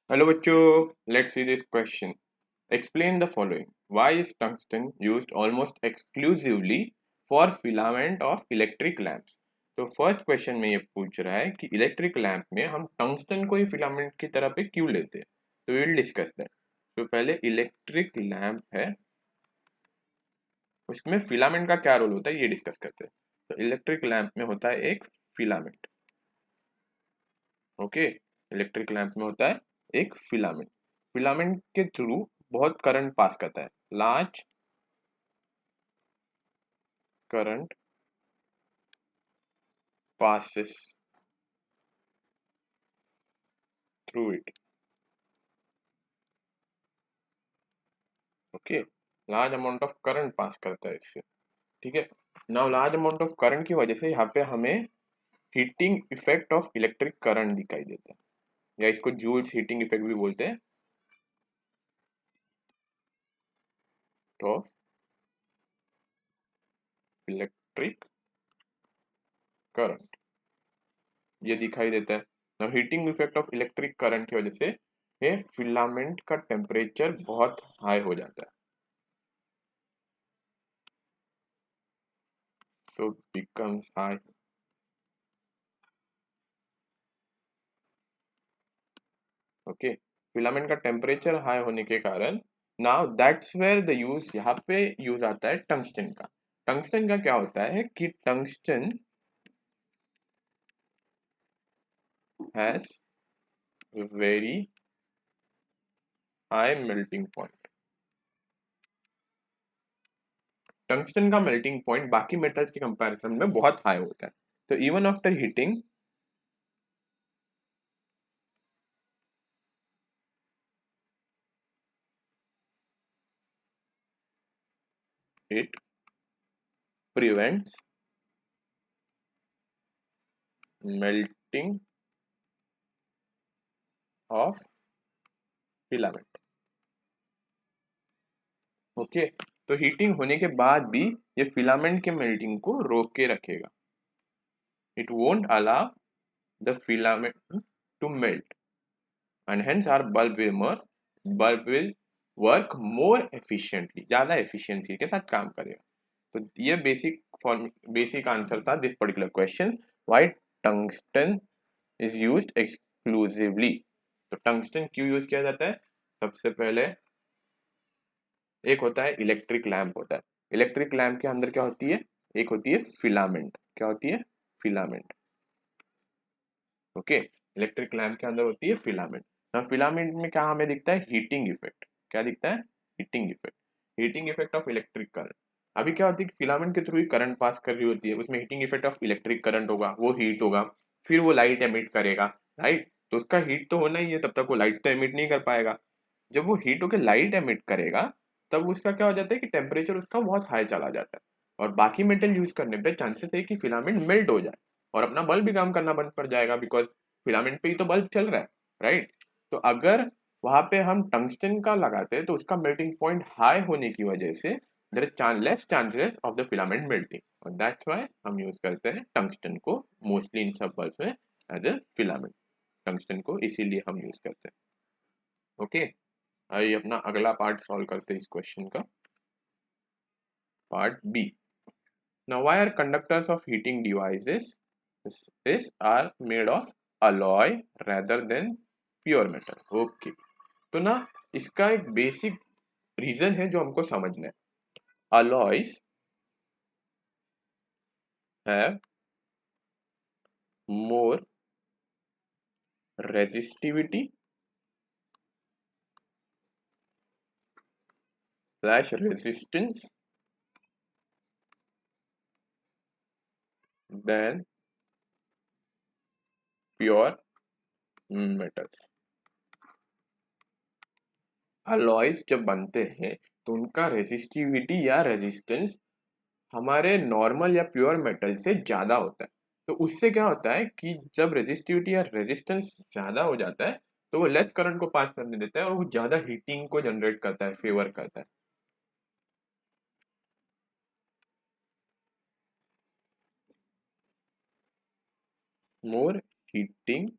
Hello बच्चों, let's see this question. Explain the following. Why is tungsten used almost exclusively for filament of electric lamps? तो first question में ये पूछ रहा है कि इलेक्ट्रिक लैंप में हम टंगस्टन को ही फिलामेंट की तरह पे क्यों लेते हैं. तो वी विल डिस्कस दैट. तो पहले इलेक्ट्रिक लैंप है, उसमें फिलामेंट का क्या रोल होता है ये डिस्कस करते हैं. तो इलेक्ट्रिक लैंप में होता है एक फिलामेंट. ओके, इलेक्ट्रिक लैंप में होता है एक फिलामेंट. फिलामेंट के थ्रू बहुत करंट पास करता है. Large current passes through it. Okay, large amount of current pass करता है इससे. ठीक है. Now large amount of current की वजह से यहाँ पे हमें heating effect of electric current दिखाई देता है, या इसको जूल्स हीटिंग इफेक्ट भी बोलते हैं. ऑफ इलेक्ट्रिक करंट ये दिखाई देता है. Now heating effect of electric current की वजह से ये फिलामेंट का टेम्परेचर बहुत हाई हो जाता है. So becomes high. Okay, filament का टेम्परेचर हाई होने के कारण now that's where the use, यहाँ पे यूज आता है टंगस्टन का. टंगस्टन का क्या होता है कि tungsten has very high melting point. Tungsten का मेल्टिंग पॉइंट बाकी मेटल्स के कंपैरिजन में बहुत हाई होता है. तो even after heating it prevents melting of filament. Okay, तो हीटिंग होने के बाद भी ये फिलामेंट के मेल्टिंग को रोक के रखेगा. It won't allow the filament to melt, and hence our bulb will work more efficiently, ज़्यादा efficiency के साथ काम करेगा. तो ये बेसिक आंसर था this particular question. Why tungsten is used exclusively. तो टंगस्टन क्यों यूज किया जाता है? सबसे पहले एक होता है इलेक्ट्रिक लैंप होता है. इलेक्ट्रिक लैंप के अंदर क्या होती है? एक होती है फिलामेंट. क्या होती है? फिलामेंट. ओके, इलेक्ट्रिक लैंप के अंदर होती है फिलामेंट. ना फिलामेंट में क्या हमें दिखता है? Heating effect. क्या दिखता है? Heating effect. Heating effect of electric current. अभी क्या होती है? फिलामेंट के थ्रू ही करंट पास कर रही होती है, उसमें heating effect of electric current होगा, वो हीट होगा, फिर वो लाइट एमिट करेगा. राइट, तो उसका हीट तो होना ही है, तब तक वो लाइट तो एमिट नहीं कर पाएगा. जब वो हीट होकर लाइट एमिट करेगा तब उसका क्या हो जाता है कि टेम्परेचर उसका बहुत हाई चला जाता है, और बाकी मेटल यूज करने पे चांसेस है कि फिलामेंट मेल्ट हो जाए और अपना बल्ब भी काम करना बंद पड़ जाएगा, बिकॉज फिलामेंट पे ही तो बल्ब चल रहा है. राइट. तो अगर वहां पे हम टंगस्टन का लगाते हैं तो उसका मेल्टिंग पॉइंट हाई होने की वजह से there is less chances of the filament melting, और दैट्स व्हाई हम यूज करते हैं टंगस्टन को मोस्टली इन सब बल्ब में एज ए फिलामेंट. टंगस्टन को इसीलिए हम यूज करते हैं. ओके, आइए अपना अगला पार्ट सॉल्व करते हैं इस क्वेश्चन का. Part B. Now why are conductors of heating devices is are made of alloy rather than pure metal. Okay, तो ना इसका एक बेसिक रीजन है जो हमको समझना है. alloys have more resistivity slash resistance than pure metals. alloys जब बनते हैं तो उनका रेजिस्टिविटी या रेजिस्टेंस हमारे नॉर्मल या प्योर मेटल से ज़्यादा होता है. तो उससे क्या होता है कि जब रेजिस्टिविटी या रेजिस्टेंस ज़्यादा हो जाता है तो वो लेस करंट को पास करने देता है और वो ज़्यादा हीटिंग को जनरेट करता है, फेवर करता है. More heating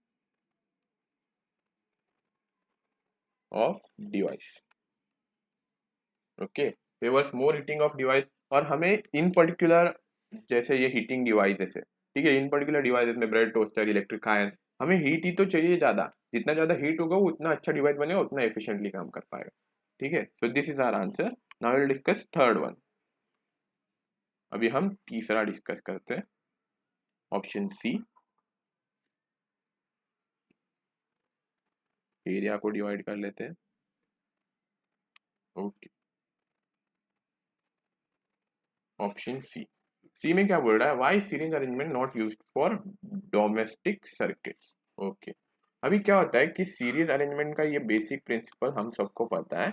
of device, okay, favours more heating of device. और हमें इन पर्टिकुलर, जैसे ये हीटिंग डिवाइसेस है, ठीक है, इन पर्टिकुलर डिवाइसेस में ब्रेड, टोस्टर, इलेक्ट्रिक आयन, हमें हीट ही तो चाहिए ज़्यादा, जितना ज़्यादा हीट होगा वो उतना अच्छा डिवाइस बनेगा, उतना एफिशिएंटली काम कर पाएगा, ठीक है। So this is our answer. Now will discuss third one. अभी हम तीसरा डिस्कस करते हैं, ऑप्शन सी, एरिया को डिवाइड कर लेते हैं, ओके। ऑप्शन सी, सी में क्या बोल रहा है, why series arrangement not used for domestic circuits, okay. अभी क्या होता है कि सीरीज अरेंजमेंट का ये बेसिक प्रिंसिपल हम सबको पता है,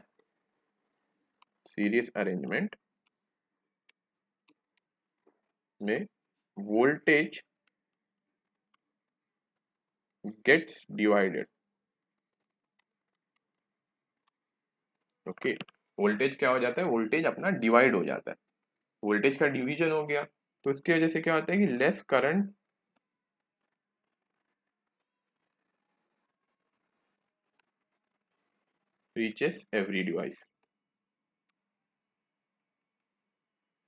सीरीज अरेंजमेंट में voltage gets divided, okay. Voltage क्या हो जाता है, वोल्टेज अपना डिवाइड हो जाता है, वोल्टेज का डिवीजन हो गया, तो उसकी वजह से क्या होता है कि less current reaches every device,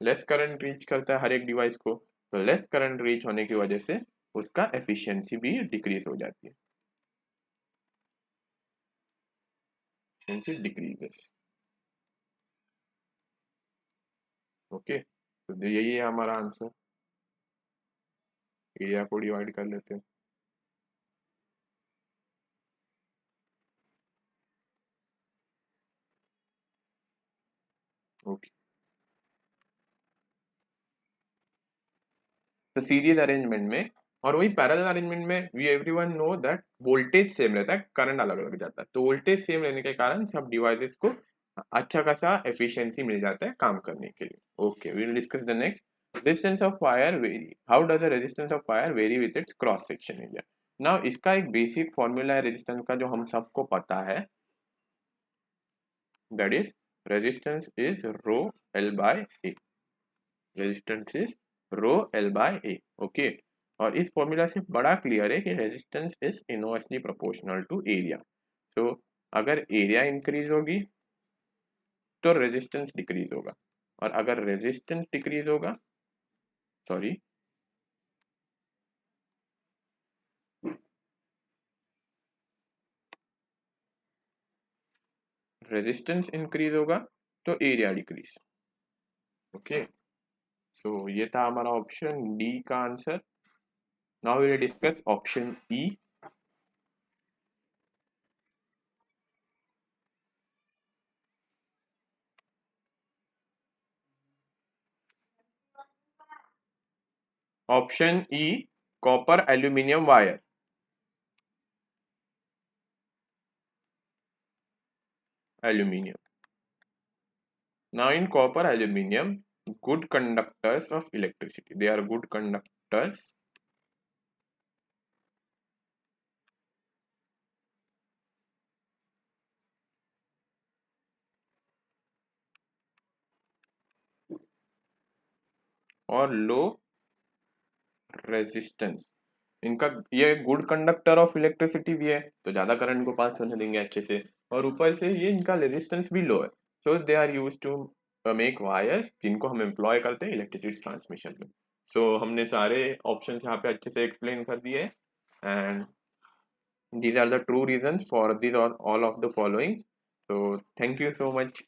less current reach करता है हर एक डिवाइस को, तो लेस करंट रीच होने की वजह से उसका एफिशिएंसी भी डिक्रीज हो जाती है, एफिशिएंसी डिक्रीजेस, ओके। तो यही है हमारा आंसर, एरिया को डिवाइड कर लेते हैं, ओके। तो सीरीज अरेंजमेंट में और वही पैरेलल अरेंजमेंट में we everyone know that voltage same रहता है, करंट अलग अलग जाता है, तो वोल्टेज सेम रहने के कारण सब डिवाइसेस को अच्छा खासा एफिशिएंसी मिल जाता है काम करने के लिए, okay. We will discuss the next, resistance of wire vary, how does the resistance of wire vary with its cross section area. Now इसका एक बेसिक फॉर्मूला है रेजिस्टेंस का जो हम सबको पता है, that is resistance is rho L by A, resistance is rho L by A, okay. और इस फॉर्मूला से बड़ा क्लियर है कि resistance is inversely proportional to area, तो अगर एरिया इंक्रीज होगी तो रेजिस्टेंस डिक्रीज होगा, और अगर रेजिस्टेंस डिक्रीज होगा, सॉरी, रेजिस्टेंस इंक्रीज होगा तो एरिया डिक्रीज, ओके। सो ये था हमारा ऑप्शन डी का answer. Now we will discuss option E, option E, copper aluminium wire, aluminium. Now in copper aluminium, good conductors of electricity, they are good conductors और low resistance, इनका ये good conductor of electricity भी है तो ज्यादा current को पास होने देंगे अच्छे से, और ऊपर से ये इनका रेजिस्टेंस भी लो है, so they are used to make wires जिनको हम एम्प्लॉय करते हैं इलेक्ट्रिसिटी ट्रांसमिशन में। सो हमने सारे ऑप्शंस यहाँ पे अच्छे से एक्सप्लेन कर दिए, and these are the true reasons for these all of the following, so thank you so much